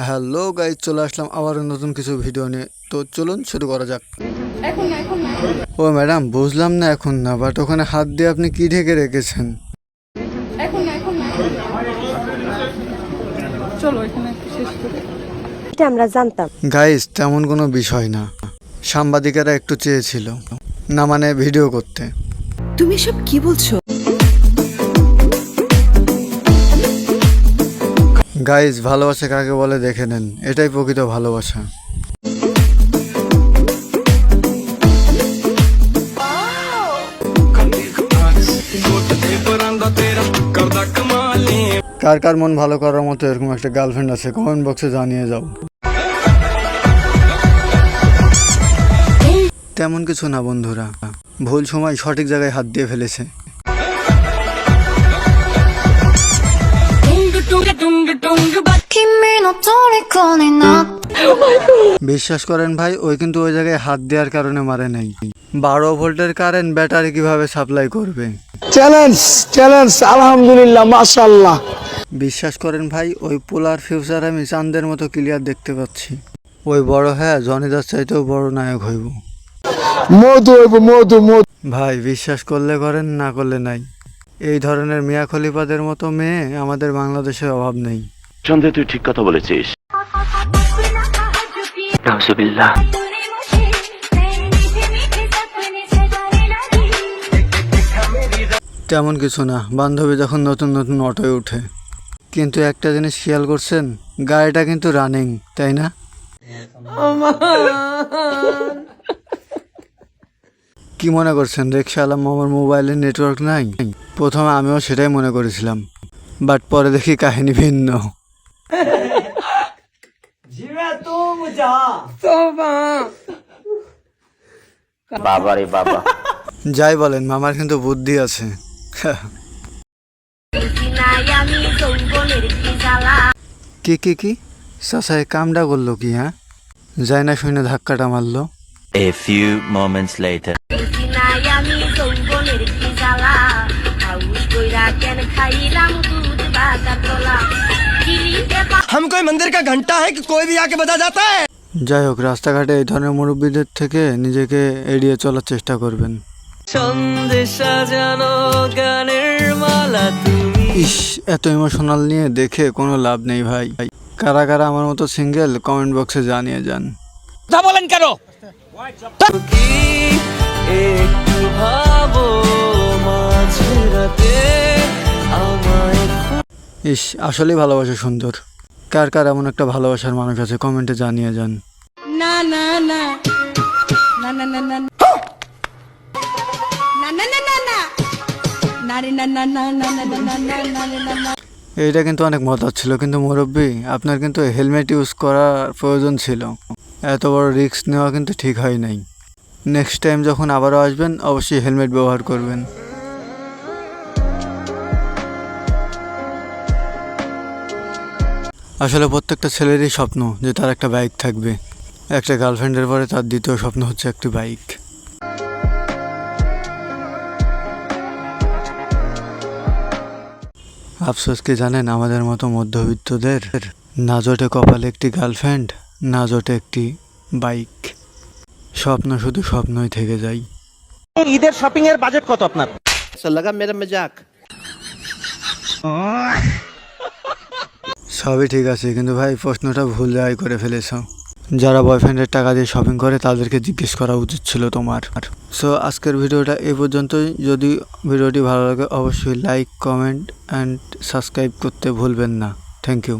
Hello guys, চলে আসলাম আবার নতুন কিছু ভিডিও নিয়ে। তো চলুন শুরু করা যাক। ও ম্যাডাম, বুঝলাম না এখন না, বাট ওখানে হাত দিয়ে আপনি কি ঢেকে রেখেছেন? এটা আমরা জানতাম। গাইজ, তেমন কোনো বিষয় না, সাংবাদিকেরা একটু চেয়েছিল, না মানে ভিডিও করতে। তুমি সব কি বলছো? গাইজ, ভালোবাসা কাকে বলে দেখে নেন, এটাই প্রকৃত ভালোবাসা। কার কার মন ভালো করার মতো এরকম একটা গার্লফ্রেন্ড আছে, কমেন্ট বক্সে জানিয়ে যাও। তেমন কিছু না বন্ধুরা, ভুল সময় সঠিক জায়গায় হাত দিয়ে ফেলেছে। বিশ্বাস করেন ভাই, ওই কিন্তু ওই জায়গায় হাত দেওয়ার কারণে মারে নাই। 12 ভোল্টের কারেন্ট ব্যাটারি কিভাবে সাপ্লাই করবে? চ্যালেঞ্জ আলহামদুলিল্লাহ, মাশাআল্লাহ। বিশ্বাস করেন ভাই, ওই পোলার ফিউচার আমি চাঁদের মতো ক্লিয়ার দেখতে পাচ্ছি। ওই বড়, হ্যাঁ, জনিদার চাইতেও বড় নায়ক হইব। মধু ভাই বিশ্বাস করলে করেন, না করলে নাই। এই ধরনের মিয়া খলিফাদের মতো মেয়ে আমাদের বাংলাদেশে অভাব নেই। সন্দেহ, তুই ঠিক কথা বলেছিস। তেমন কিছু না, বান্ধবী যখন নতুন নতুন অটোয় উঠে। কিন্তু একটা জিনিস খেয়াল করছেন, গাড়িটা কিন্তু রানিং, তাই না? কি মনে করছেন রিকশাওয়ালা মামার মোবাইলে নেটওয়ার্ক নাই? প্রথমে আমিও সেটাই মনে করেছিলাম, বাট পরে দেখি কাহিনী ভিন্ন। বাবারে বাবা। যাই বলেন, মামার কিন্তু বুদ্ধি আছে। কি কি কি চাচাই কামটা করলো কি? হ্যাঁ, যাই না শুনে ধাক্কাটা মারলো। A few moments later. हम कोई मंदिर का घंटा है कि कोई भी आके बजा जाता है। যাই হোক, রাস্তাঘাটে এই ধরনের মুরব্বীদের থেকে নিজেকে এড়িয়ে চলার চেষ্টা করবেন। ইস, এত ইমোশনাল নিয়ে দেখে কোনো লাভ নেই ভাই। কারা কারা আমার মতো সিঙ্গেল, কমেন্ট বক্সে জানিয়ে যান। বলেন কেন? ইস, আসলেই ভালোবাসা সুন্দর। কার কার এমন একটা ভালোবাসার মানুষ আছে, কমেন্টে জানিয়ে যান। না না না না না না না না না না না না না নারী না না না না না না না না না। এইটা কিন্তু অনেক মজার ছিল, কিন্তু মুরব্বী আপনার কিন্তু হেলমেট ইউজ করার প্রয়োজন ছিল। এত বড় রিস্ক নেওয়া কিন্তু ঠিক হয় নাই। নেক্সট টাইম যখন আবারও আসবেন, অবশ্যই হেলমেট ব্যবহার করবেন। আসলে প্রত্যেকটা ছেলেরই স্বপ্ন যে তার একটা বাইক থাকবে। একটা গার্লফ্রেন্ডের পরে তার দ্বিতীয় স্বপ্ন হচ্ছে একটি বাইক। আফসোস কি জানেন, আমাদের মতো মধ্যবিত্তদের না জোটে কপালে একটি গার্লফ্রেন্ড, না জোটে একটি বাইক। স্বপ্ন শুধু স্বপ্নই থেকে যায়। ঈদের শপিং এর বাজেট কত আপনার? লাগা মেরা মজাক। সবই ঠিক আছে, কিন্তু ভাই প্রশ্নটা ভুল জায়গায় করে ফেলেছ। যারা বয়ফ্রেন্ডের টাকা দিয়ে শপিং করে তাদেরকে জিজ্ঞেস করা উচিত ছিল তোমার। সো আজকের ভিডিওটা এই পর্যন্তই। যদি ভিডিওটি ভালো লাগে অবশ্যই লাইক, কমেন্ট অ্যান্ড সাবস্ক্রাইব করতে ভুলবেন না। Thank you.